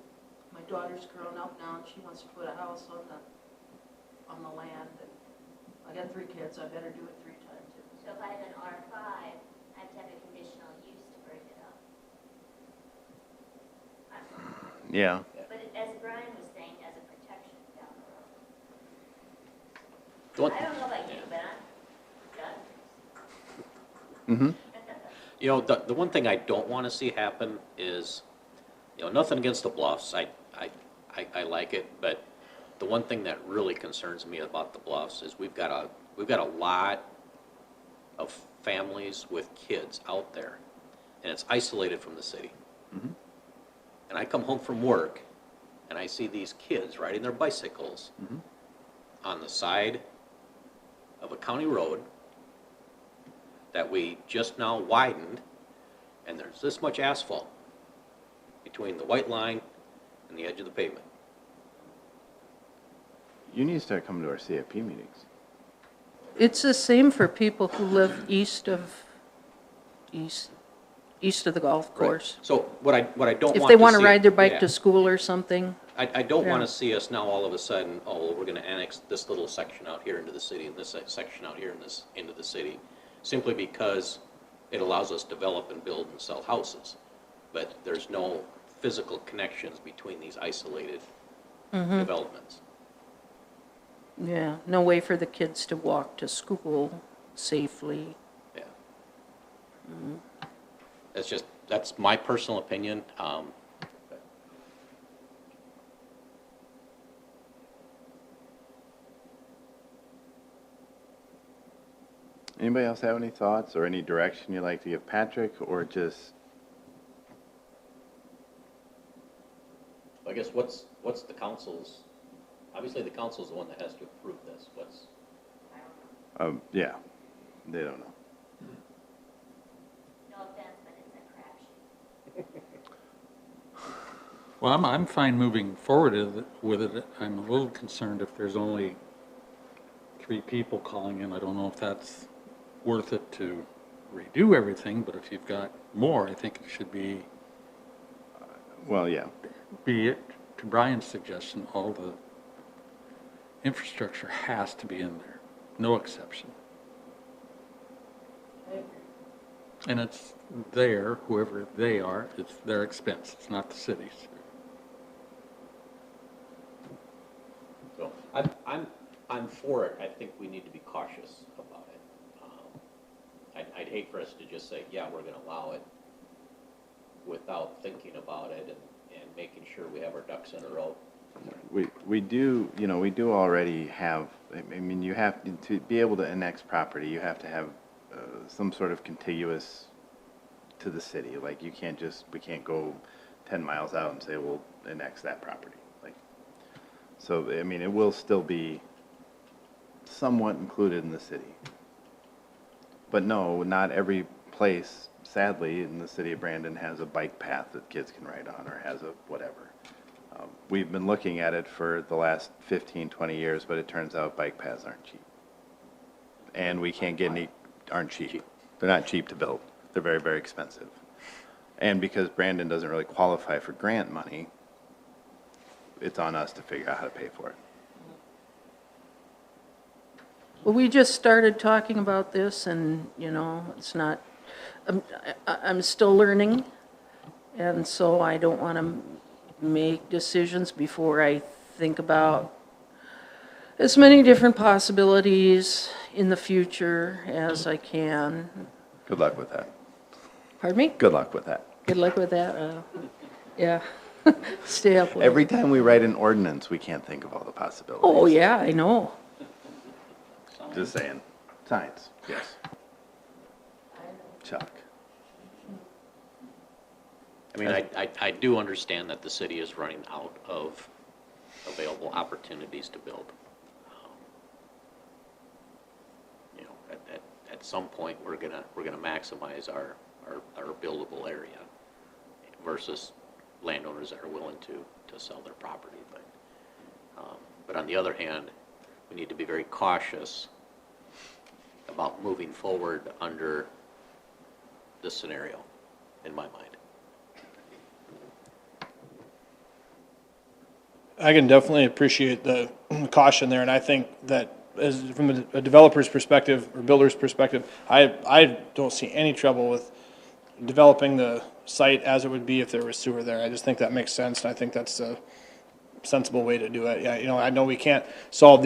My daughter's grown up now and she wants to put a house on the land, and I got 3 kids, I better do it 3 times. So if I have an R5, I have to have a conditional use to break it up. Yeah. But as Brian was saying, as a protection down the road. You know, the one thing I don't want to see happen is, you know, nothing against the Bluffs. I like it, but the one thing that really concerns me about the Bluffs is we've got a lot of families with kids out there, and it's isolated from the city. And I come home from work, and I see these kids riding their bicycles on the side of a county road that we just now widened, and there's this much asphalt between the white line and the edge of the pavement. You need to start coming to our CIP meetings. It's the same for people who live east of the golf course. So what I don't want to see. If they want to ride their bike yeah. to school or something. I don't want Yeah. to see us now all of a sudden, oh, well, we're going to annex this little section out here into the city and this section out here into the city, simply because it allows us to develop and build and sell houses. But there's no physical connections between these isolated developments. Yeah, no way for the kids to walk to school safely. Yeah. That's my personal opinion. Anybody else have any thoughts or any direction you'd like to give Patrick, or just, I guess what's the council's, obviously the council's the one that has to approve this. yeah, they don't know. No offense, but it's a crapshoot. Well, I'm fine moving forward with it. I'm a little concerned if there's only 3 people calling in. I don't know if that's worth it to redo everything, but if you've got more, I think it should be Well, yeah, it, to Brian's suggestion, all the infrastructure has to be in there, no exception. And it's there, whoever they are, it's their expense, it's not the city's. So I'm for it. I think we need to be cautious about it. I'd hate for us to just say, yeah, we're going to allow it without thinking about it and making sure we have our ducks in a row. we do, you know, we do already have, I mean, you have to be able to annex property, you have to have some sort of contiguous to the city. Like, you can't just, we can't go 10 miles out and say, we'll annex that property. Like, so, I mean, it will still be somewhat included in the city. But no, not every place, sadly, in the city of Brandon has a bike path that kids can ride on, or has a whatever. We've been looking at it for the last 15, 20 years, but it turns out bike paths aren't cheap. And we can't get any, aren't cheap. They're not cheap to build. They're very, very expensive. And because Brandon doesn't really qualify for grant money, it's on us to figure out how to pay for it. Well, we just started talking about this, and, you know, it's not, I'm still learning, and so I don't want to make decisions before I think about as many different possibilities in the future as I can. Good luck with that. Pardon me? Good luck with that. Good luck with that. Yeah. Stay up late. Every time we write an ordinance, we can't think of all the possibilities. Oh, yeah, I know. Just saying. Science, yes. Chuck. I mean, I do understand that the city is running out of available opportunities to build. You know, at some point, we're gonna maximize our buildable area versus landowners that are willing to sell their property. But on the other hand, we need to be very cautious about moving forward under this scenario, in my mind. I can definitely appreciate the caution there, and I think that as from a developer's perspective or builder's perspective, I don't see any trouble with developing the site as it would be if there was sewer there. I just think that makes sense, and I think that's a sensible way to do it. Yeah, you know, I know we can't solve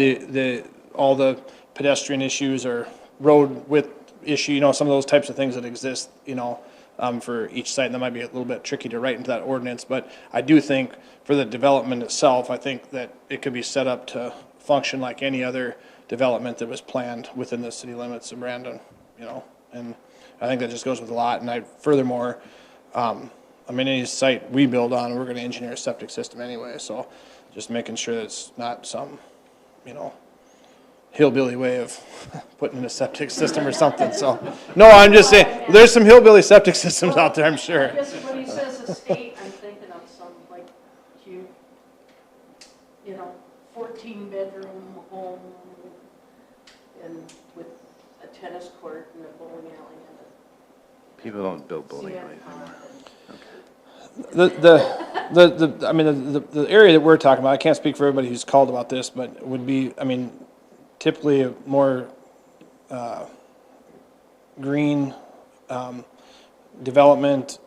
all the pedestrian issues or road width issue, some of those types of things that exist, for each site, and that might be a little bit tricky to write into that ordinance, but I do think for the development itself, I think that it could be set up to function like any other development that was planned within the city limits of Brandon, and I think that just goes with a lot, and furthermore, any site we build on, we're gonna engineer a septic system anyway, so just making sure that it's not some, hillbilly way of putting in a septic system or something, so. No, I'm just saying, there's some hillbilly septic systems out there, I'm sure. I guess when he says estate, I'm thinking of some like cute, 14-bedroom home and with a tennis court and a bowling alley and a People don't build bowling cement alleys pond. anymore. The area that we're talking about, I can't speak for everybody who's called about this, but would be, typically a more, green, development,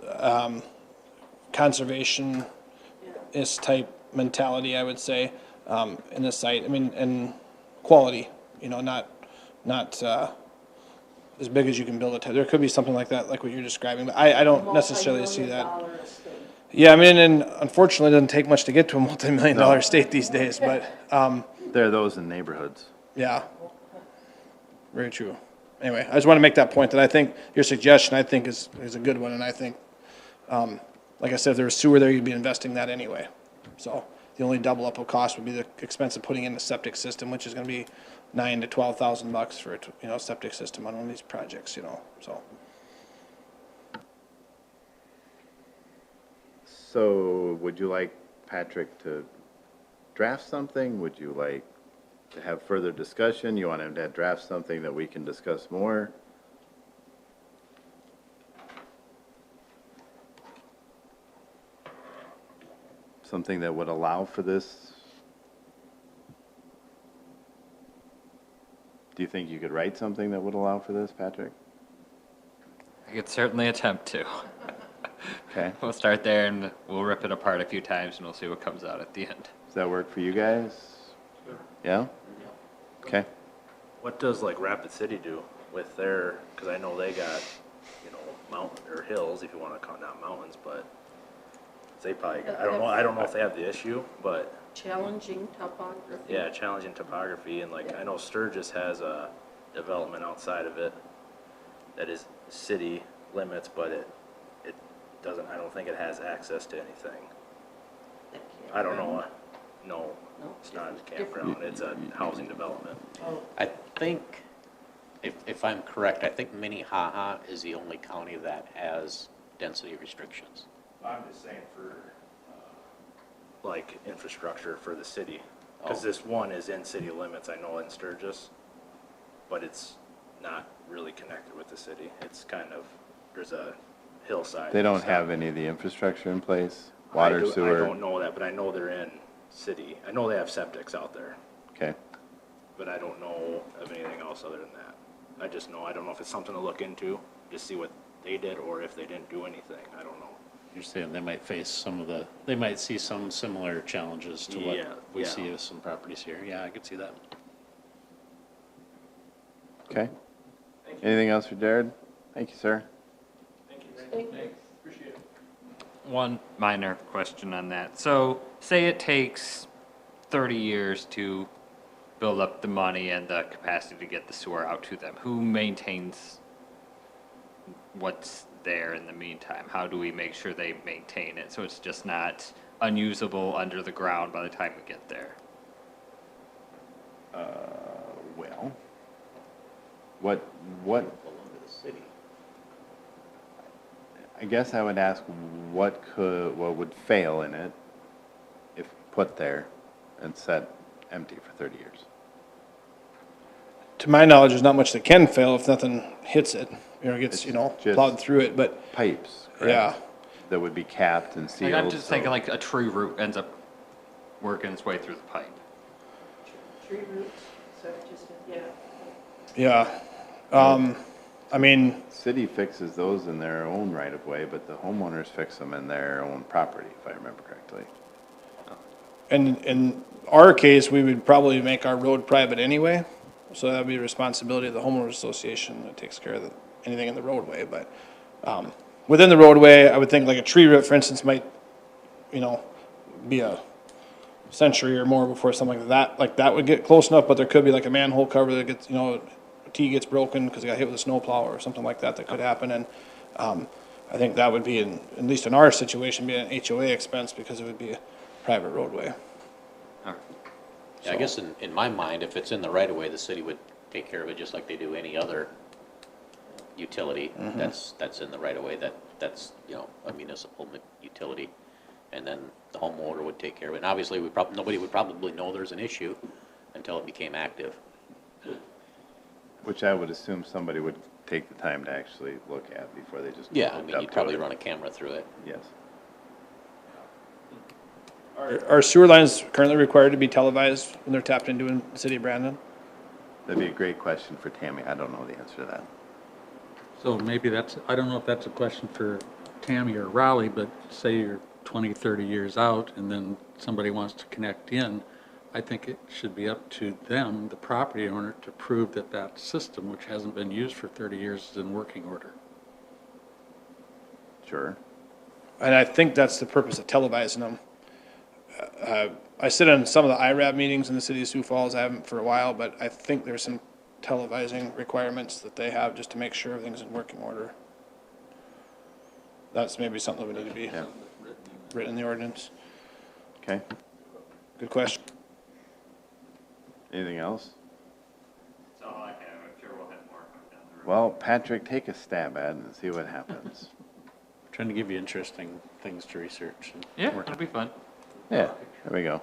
conservation-ist type mentality, I would say, in the site, and quality, not, as big as you can build it. There could be something like that, like what you're describing, but I don't necessarily see that. Multi-million-dollar estate. Yeah, and unfortunately, it doesn't take much to get to a multi-million-dollar estate these days, but, There are those in neighborhoods. yeah. Very true. Anyway, I just want to make that point that I think your suggestion, I think, is a good one, and I think, like I said, if there was sewer there, you'd be investing that anyway. So the only double up of cost would be the expense of putting in the septic system, which is going to be $9,000 to $12,000 for a septic system on one of these projects, so. So would you like Patrick to draft something? Would you like to have further discussion? You want him to draft something that we can discuss more? Something that would allow for this? Do you think you could write something that would allow for this, Patrick? I could certainly attempt to. Okay. We'll start there and we'll rip it apart a few times and we'll see what comes out at the end. Does that work for you guys? Yeah? Okay. What does like Rapid City do with their, because I know they got, mountain or hills, if you want to count down mountains, but they probably, I don't know if they have the issue, but Challenging topography. yeah, challenging topography, and like, I know Sturgis has a development outside of it that is city limits, but it doesn't, I don't think it has access to anything. I don't know, no, it's not a campground, it's a housing development. I think, if I'm correct, I think Minnehaha is the only county that has density restrictions. I'm just saying for, like, infrastructure for the city, because this one is in city limits, I know in Sturgis, but it's not really connected with the city. It's kind of, there's a hillside. They don't have any of the infrastructure in place? Water, sewer? I don't know that, but I know they're in city. I know they have septics out there, Okay. but I don't know of anything else other than that. I just know, I don't know if it's something to look into, just see what they did, or if they didn't do anything, I don't know. You're saying they might face they might see some similar challenges to Yeah, what we yeah. see with some properties here. Yeah, I could see that. Okay. Anything else for Jared? Thank you, sir. One minor question on that. So, say it takes 30 years to build up the money and the capacity to get the sewer out to them. Who maintains what's there in the meantime? How do we make sure they maintain it so it's just not unusable under the ground by the time we get there? Well, what, Belong to the city. I guess I would ask what would fail in it if put there and set empty for 30 years? To my knowledge, there's not much that can fail if nothing hits it, gets, It's just- plowed through it, but, Pipes, yeah. correct? That would be capped and sealed. Like I'm just thinking so- like a tree root ends up working its way through the pipe. Tree roots, so just, yeah. Yeah. City fixes those in their own right of way, but the homeowners fix them in their own property, if I remember correctly. And in our case, we would probably make our road private anyway. So that'd be a responsibility of the homeowners association that takes care of anything in the roadway, but, within the roadway, I would think like a tree root, for instance, might, be a century or more before something like that would get close enough, but there could be like a manhole cover that gets, a T gets broken because it got hit with a snowplow or something like that could happen, and, I think that would be, at least in our situation, be an HOA expense because it would be a private roadway. Yeah, I guess in my mind, if it's in the right of way, the city would take care of it just like they do any other utility that's in the right of way, that's, a municipal utility. And then the homeowner would take care of it. And obviously, nobody would probably know there's an issue until it became active. Which I would assume somebody would take the time to actually look at before they just. Yeah, I hooked mean, up you'd to probably it. run a camera through it. Yes. Are sewer lines currently required to be televised when they're tapped into in the city of Brandon? That'd be a great question for Tammy. I don't know the answer to that. So maybe I don't know if that's a question for Tammy or Raleigh, but say you're 20, 30 years out and then somebody wants to connect in, I think it should be up to them, the property owner, to prove that that system, which hasn't been used for 30 years, is in working order. Sure. And I think that's the purpose of televising them. I sit in some of the IRAB meetings in the city of Sioux Falls. I haven't for a while, but I think there's some televising requirements that they have just to make sure everything's in working order. That's maybe something that would need to be Yeah. written in the ordinance. Okay. Good question. Anything else? That's all I have. I'm sure we'll have more down the road. Well, Patrick, take a stab at it and see what happens. Trying to give you interesting things to research. And Yeah, work it'll be fun. Yeah, there we go.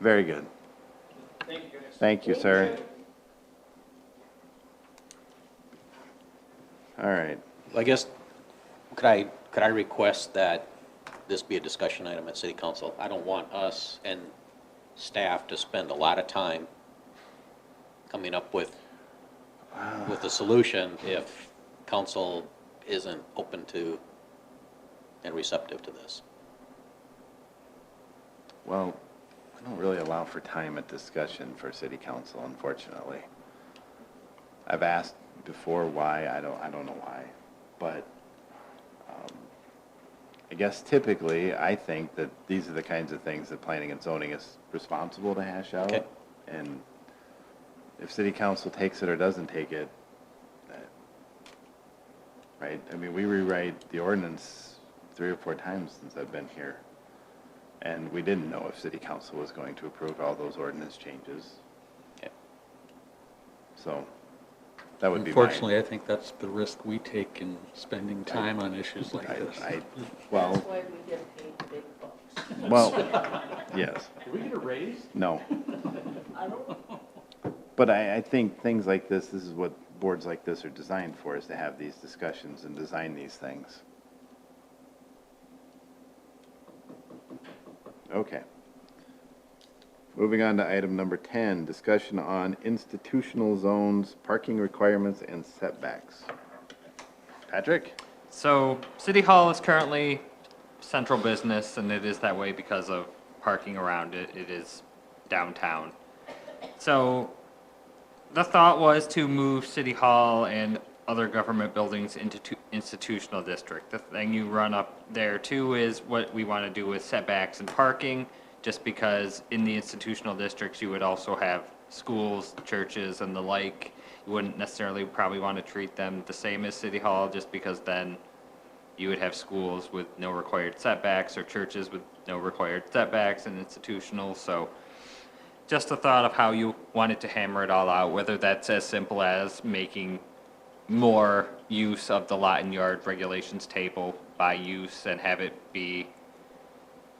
Very good. Thank you, guys. Thank you, sir. All right. I guess, could I request that this be a discussion item at city council? I don't want us and staff to spend a lot of time coming up with a solution if council isn't open to and receptive to this. Well, we don't really allow for time at discussion for city council, unfortunately. I've asked before why, I don't know why, but I guess typically, I think that these are the kinds of things that planning and zoning is responsible to hash out. Okay. And if city council takes it or doesn't take it, right? I mean, we rewrite the ordinance 3 or 4 times since I've been here. And we didn't know if city council was going to approve all those ordinance changes. Okay. So that would be Unfortunately, I think that's the risk we take in spending time on issues like this. Well, That's why we get paid big bucks. well, yes. Did we get a raise? No. I don't, But I think things like this is what boards like this are designed for, is to have these discussions and design these things. Okay. Moving on to item number 10, discussion on institutional zones, parking requirements, and setbacks. Patrick? So, City Hall is currently central business, and it is that way because of parking around it. It is downtown. So, the thought was to move City Hall and other government buildings into institutional district. The thing you run up there too is what we want to do with setbacks and parking, just because in the institutional districts you would also have schools, churches, and the like. You wouldn't necessarily probably want to treat them the same as City Hall, just because then you would have schools with no required setbacks or churches with no required setbacks and institutional. So just a thought of how you wanted to hammer it all out, whether that's as simple as making more use of the lot and yard regulations table by use and have it be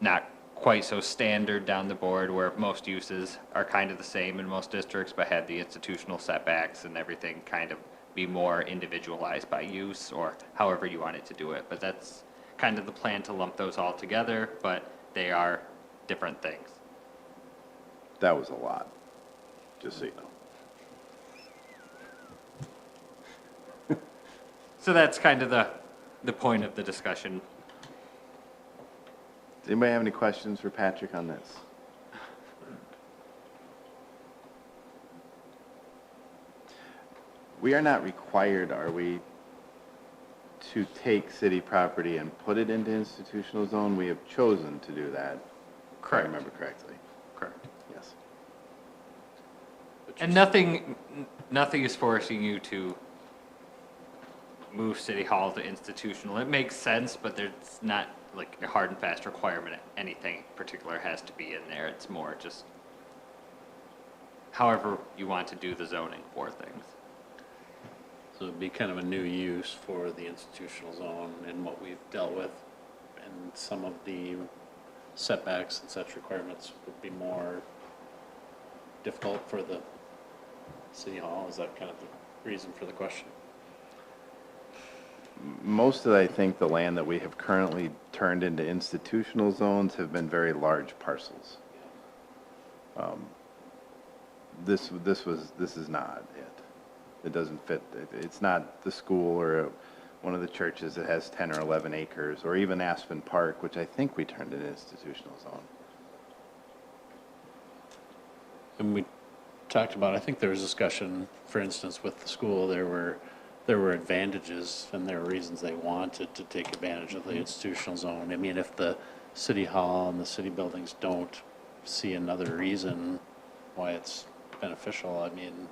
not quite so standard down the board where most uses are kind of the same in most districts, but have the institutional setbacks and everything kind of be more individualized by use, or however you want it to do it. But that's kind of the plan, to lump those all together, but they are different things. That was a lot, just so you know. So that's kind of the point of the discussion. Does anybody have any questions for Patrick on this? We are not required, are we, to take city property and put it into institutional zone? We have chosen to do that, if I remember correctly. Correct. Yes. And nothing is forcing you to move City Hall to institutional. It makes sense, but there's not like a hard and fast requirement. Anything particular has to be in there. It's more just however you want to do the zoning for things. So it'd be kind of a new use for the institutional zone and what we've dealt with. And some of the setbacks and such requirements would be more difficult for the city hall. Is that kind of the reason for the question? Most of, I think, the land that we have currently turned into institutional zones have been very large parcels. This is not it. It doesn't fit. It's not the school or one of the churches that has 10 or 11 acres, or even Aspen Park, which I think we turned into institutional zone. And we talked about, I think there was discussion, for instance, with the school, there were advantages and there were reasons they wanted to take advantage of the institutional zone. I mean, if the city hall and the city buildings don't see another reason why it's beneficial, I mean,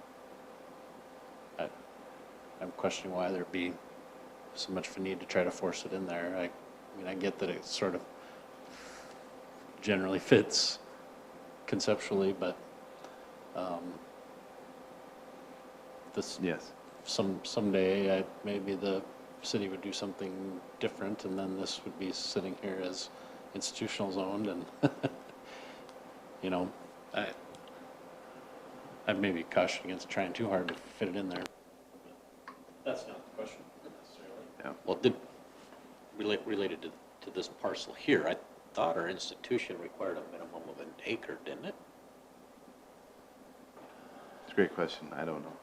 I'm questioning why there'd be so much of a need to try to force it in there. I mean, I get that it sort of generally fits conceptually, but this Yes. someday maybe the city would do something different, and then this would be sitting here as institutional zoned, and you know, I'd maybe caution against trying too hard to fit it in there. That's not the question necessarily. Yeah. Well, related to this parcel here, I thought our institution required a minimum of an acre, didn't it? It's a great question. I don't know.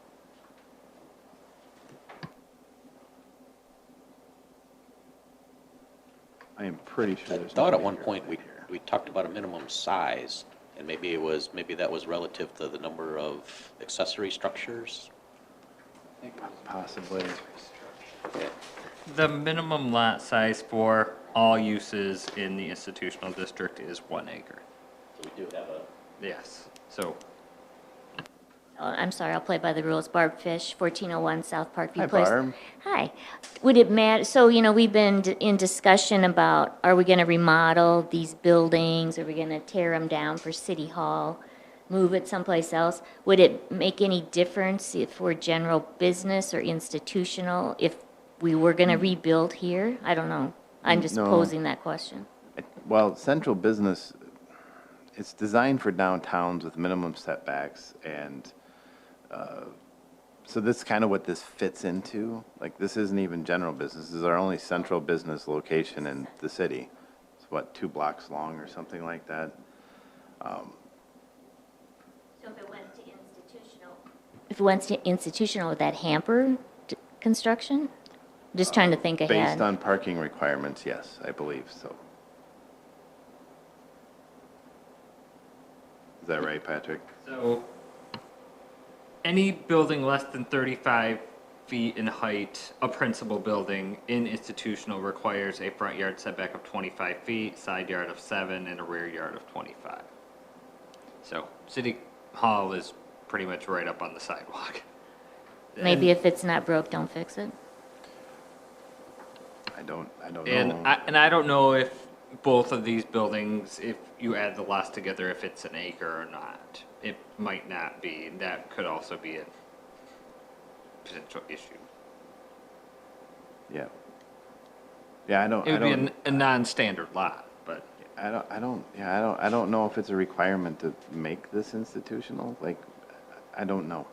I am pretty sure I there's. thought no at one acre point right here. we talked about a minimum size, and maybe that was relative to the number of accessory structures. Possibly. The minimum lot size for all uses in the institutional district is 1 acre. So we do have a. Yes. So I'm sorry, I'll play by the rules. Barb Fish, 1401 South Parkview Hi, Place. Barb. Hi. Would it matter, so, we've been in discussion about, are we going to remodel these buildings? Are we going to tear them down for City Hall, move it someplace else? Would it make any difference if we're general business or institutional, if we were going to rebuild here? I don't know. I'm just No. posing that question. Well, central business, it's designed for downtowns with minimum setbacks, and so this is kind of what this fits into. Like, this isn't even general business. This is our only central business location in the city. It's what, 2 blocks long or something like that? So if it went to institutional, would that hamper construction? Just trying to think ahead. Based on parking requirements, yes, I believe so. Is that right, Patrick? So, any building less than 35 feet in height, a principal building in institutional requires a front yard setback of 25 feet, side yard of 7, and a rear yard of 25. So, City Hall is pretty much right up on the sidewalk. Maybe if it's not broke, don't fix it. I don't And know. I don't know if both of these buildings, if you add the lots together, if it's an acre or not. It might not be. That could also be a potential issue. Yeah. Yeah, I don't. It would be a non-standard lot, but I don't know if it's a requirement to make this institutional. Like, I don't know.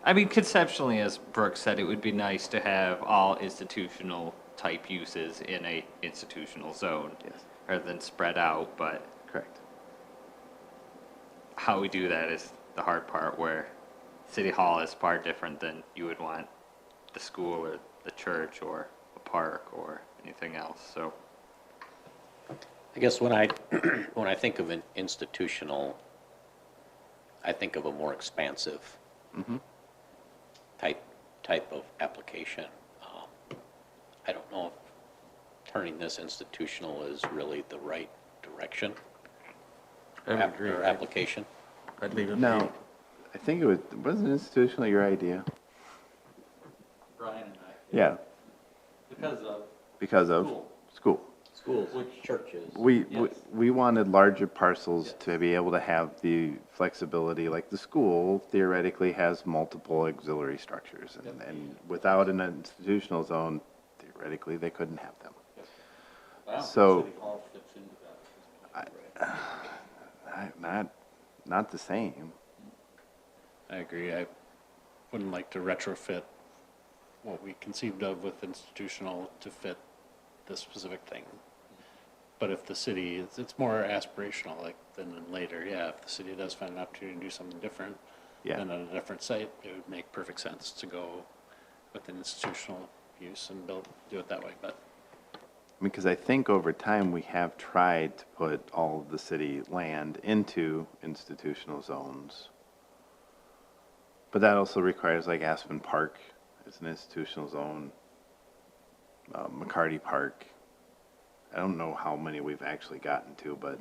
I mean, conceptually, as Brooke said, it would be nice to have all institutional type uses in a institutional zone. Yes. Rather than spread out, but Correct. how we do that is the hard part, where City Hall is far different than you would want the school or the church or a park or anything else, so. I guess when I when I think of an institutional, I think of a more expansive type of application. I don't know if turning this institutional is really the right direction I would agree. or application. I'd leave it. Now, I think wasn't institutional your idea? Brian and I. Yeah, because of school. Schools. Which churches. We wanted larger parcels to be able to have the flexibility, like the school theoretically has multiple auxiliary structures, and without an institutional zone, theoretically, they couldn't have them. So, City Hall fits into that. not the same. I agree. I wouldn't like to retrofit what we conceived of with institutional to fit this specific thing. But if the city, it's more aspirational, like, than later, yeah, if the city does find an opportunity to do something different, Yeah. then at a different site, it would make perfect sense to go with an institutional use and do it that way, but. Because I think over time, we have tried to put all of the city land into institutional zones. But that also requires, like Aspen Park is an institutional zone, McCarty Park. I don't know how many we've actually gotten to, but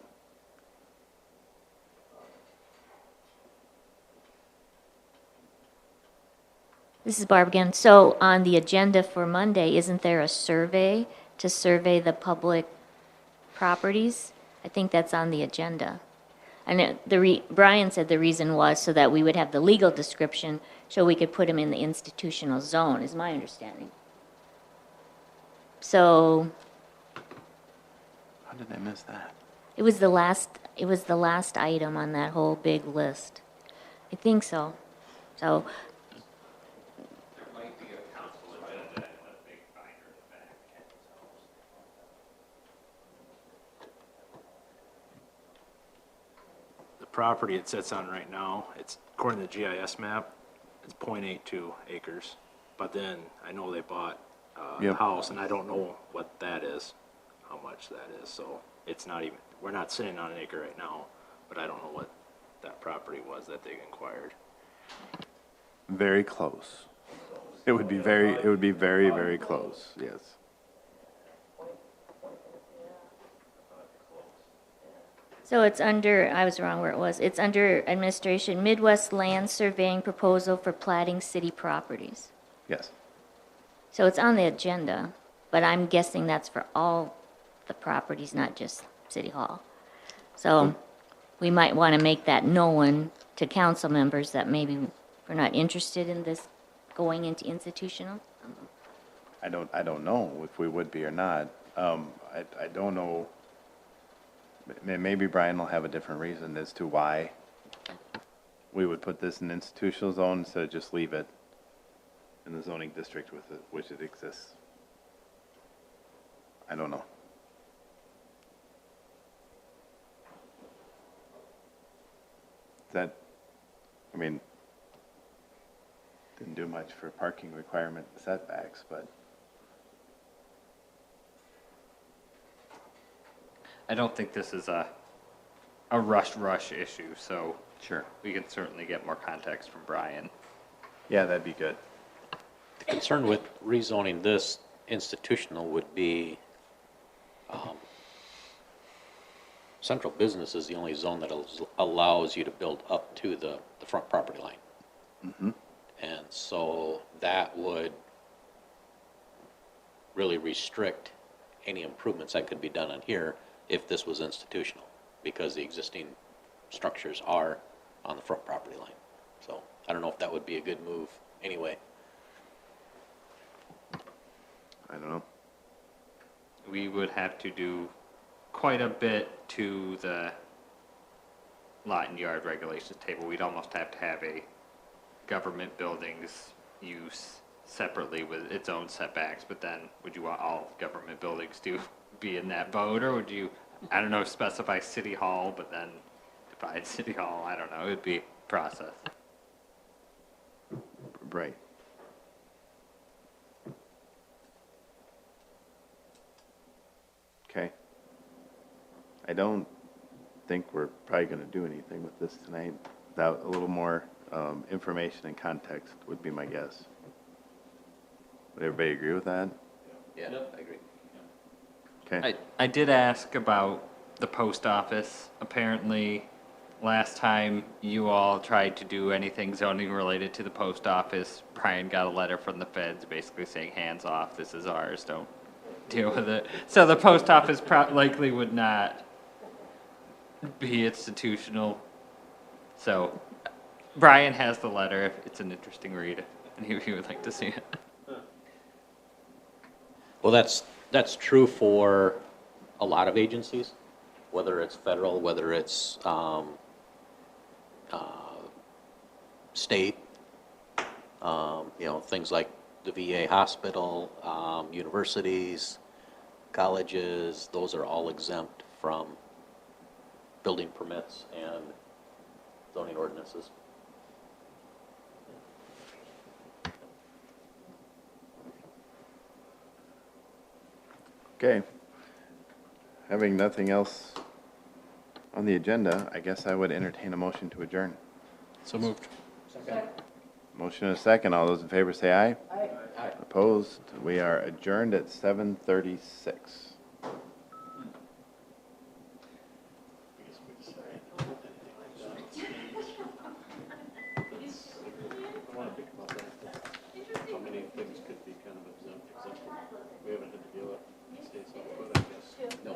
This is Barb again. So on the agenda for Monday, isn't there a survey to survey the public properties? I think that's on the agenda. And Brian said the reason was so that we would have the legal description, so we could put them in the institutional zone, is my understanding. So how did I miss that? it was the last item on that whole big list. I think so. So The property it sits on right now, it's, according to the GIS map, it's 0.82 acres. But then I know they bought the Yep. house, and I don't know what that is, how much that is. So it's not even, we're not sitting on an acre right now, but I don't know what that property was that they inquired. Very close. It would be very, very close, yes. So it's under, I was wrong where it was. It's under administration, Midwest Land Surveying Proposal for Platting City Properties. Yes. So it's on the agenda, but I'm guessing that's for all the properties, not just City Hall. So we might want to make that known to council members that maybe we're not interested in this going into institutional. I don't know if we would be or not. I don't know. Maybe Brian will have a different reason as to why we would put this in institutional zone instead of just leave it in the zoning district with it, which it exists. I don't know. That, I mean, didn't do much for parking requirement setbacks, but I don't think this is a rush issue, so sure. we can certainly get more context from Brian. Yeah, that'd be good. The concern with rezoning this institutional would be central business is the only zone that allows you to build up to the front property line. Mm-hmm. And so that would really restrict any improvements that could be done on here if this was institutional, because the existing structures are on the front property line. So I don't know if that would be a good move anyway. I don't know. We would have to do quite a bit to the lot and yard regulations table. We'd almost have to have a government buildings use separately with its own setbacks, but then would you want all government buildings to be in that boat, or would you, I don't know, specify City Hall, but then divide City Hall? I don't know, it'd be a process. Right. Okay. I don't think we're probably going to do anything with this tonight. That, a little more information and context would be my guess. Would everybody agree with that? Yeah, I agree. Okay. I did ask about the post office. Apparently, last time you all tried to do anything zoning related to the post office, Brian got a letter from the feds basically saying, hands off, this is ours, don't deal with it. So the post office likely would not be institutional. So Brian has the letter. It's an interesting read, and he would like to see it. Well, that's true for a lot of agencies, whether it's federal, whether it's state, things like the VA hospital, universities, colleges, those are all exempt from building permits and zoning ordinances. Okay. Having nothing else on the agenda, I guess I would entertain a motion to adjourn. So moved. Motion and a second. All those in favor say aye. Aye. Opposed? We are adjourned at 7:36. How many things could be kind of exempt? We haven't had to deal with states on foot, I guess. No,